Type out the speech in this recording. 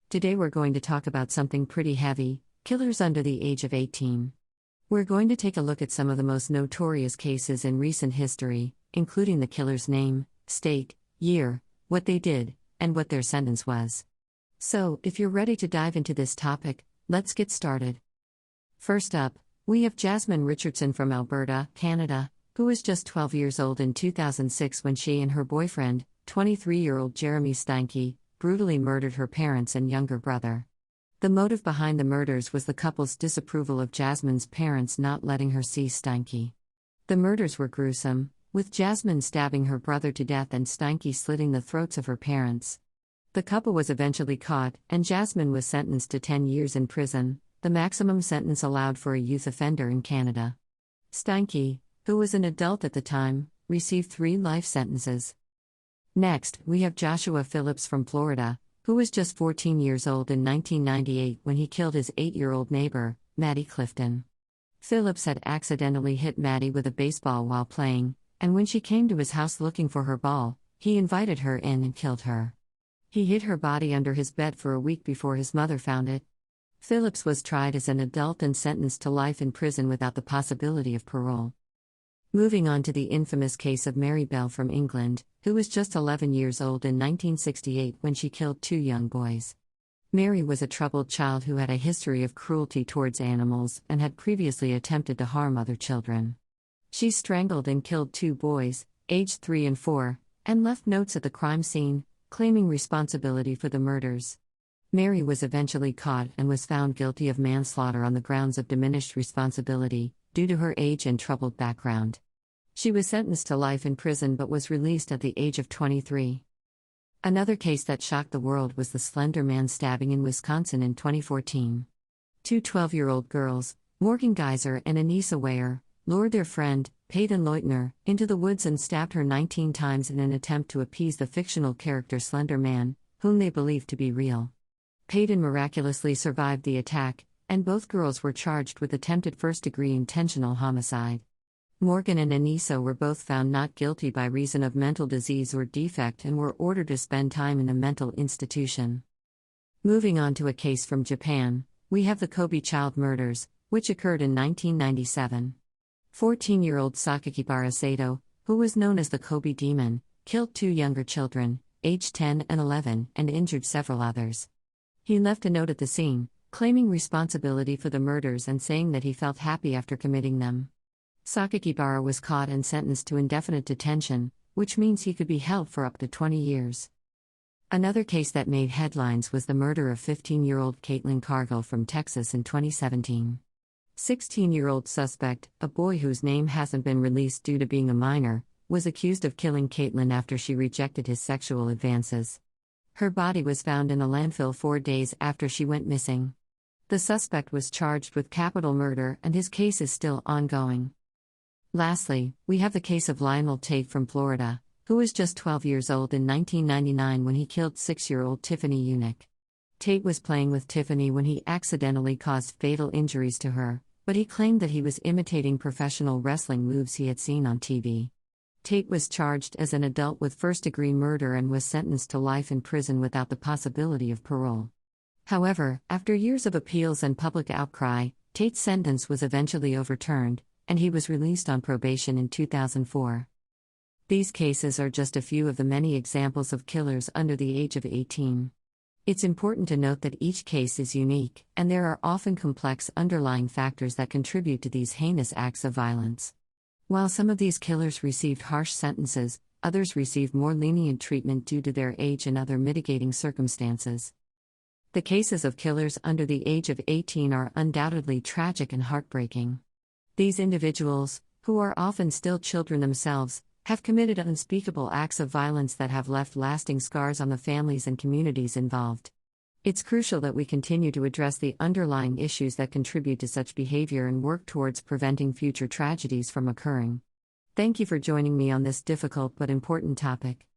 Today we're going to talk about something pretty heavy: killers under the age of 18. We're going to take a look at some of the most notorious cases in recent history, including the killer's name, state, year, what they did, and what their sentence was. So, if you're ready to dive into this topic, let's get started. First up, we have Jasmine Richardson from Alberta, Canada, who was just 12 years old in 2006 when she and her boyfriend, 23-year-old Jeremy Steinke, brutally murdered her parents and younger brother. The motive behind the murders was the couple's disapproval of Jasmine's parents not letting her see Steinke. The murders were gruesome, with Jasmine stabbing her brother to death and Steinke slitting the throats of her parents. The couple was eventually caught, and Jasmine was sentenced to 10 years in prison, the maximum sentence allowed for a youth offender in Canada. Steinke, who was an adult at the time, received 3 life sentences. Next, we have Joshua Phillips from Florida, who was just 14 years old in 1998 when he killed his 8-year-old neighbor, Maddie Clifton. Phillips had accidentally hit Maddie with a baseball while playing, and when she came to his house looking for her ball, he invited her in and killed her. He hid her body under his bed for a week before his mother found it. Phillips was tried as an adult and sentenced to life in prison without the possibility of parole. Moving on to the infamous case of Mary Bell from England, who was just 11 years old in 1968 when she killed 2 young boys. Mary was a troubled child who had a history of cruelty towards animals and had previously attempted to harm other children. She strangled and killed 2 boys, aged 3 and 4, and left notes at the crime scene, claiming responsibility for the murders. Mary was eventually caught and was found guilty of manslaughter on the grounds of diminished responsibility, due to her age and troubled background. She was sentenced to life in prison but was released at the age of 23. Another case that shocked the world was the Slender Man stabbing in Wisconsin in 2014. 2 12-year-old girls, Morgan Geyser and Anissa Weyer, lured their friend, Peyton Leutner, into the woods and stabbed her 19 times in an attempt to appease the fictional character Slender Man, whom they believed to be real. Peyton miraculously survived the attack, and both girls were charged with attempted first-degree intentional homicide. Morgan and Anissa were both found not guilty by reason of mental disease or defect and were ordered to spend time in a mental institution. Moving on to a case from Japan, we have the Kobe child murders, which occurred in 1997. 14-year-old Sakakibara Sato, who was known as the Kobe Demon, killed 2 younger children, aged 10 and 11, and injured several others. He left a note at the scene, claiming responsibility for the murders and saying that he felt happy after committing them. Sakakibara was caught and sentenced to indefinite detention, which means he could be held for up to 20 years. Another case that made headlines was the murder of 15-year-old Caitlin Cargill from Texas in 2017. 16-year-old suspect, a boy whose name hasn't been released due to being a minor, was accused of killing Caitlin after she rejected his sexual advances. Her body was found in a landfill 4 days after she went missing. The suspect was charged with capital murder and his case is still ongoing. Lastly, we have the case of Lionel Tate from Florida, who was just 12 years old in 1999 when he killed 6-year-old Tiffany Unick. Tate was playing with Tiffany when he accidentally caused fatal injuries to her, but he claimed that he was imitating professional wrestling moves he had seen on TV. Tate was charged as an adult with first-degree murder and was sentenced to life in prison without the possibility of parole. However, after years of appeals and public outcry, Tate's sentence was eventually overturned, and he was released on probation in 2004. These cases are just a few of the many examples of killers under the age of 18. It's important to note that each case is unique, and there are often complex underlying factors that contribute to these heinous acts of violence. While some of these killers received harsh sentences, others received more lenient treatment due to their age and other mitigating circumstances. The cases of killers under the age of 18 are undoubtedly tragic and heartbreaking. These individuals, who are often still children themselves, have committed unspeakable acts of violence that have left lasting scars on the families and communities involved. It's crucial that we continue to address the underlying issues that contribute to such behavior and work towards preventing future tragedies from occurring. Thank you for joining me on this difficult but important topic.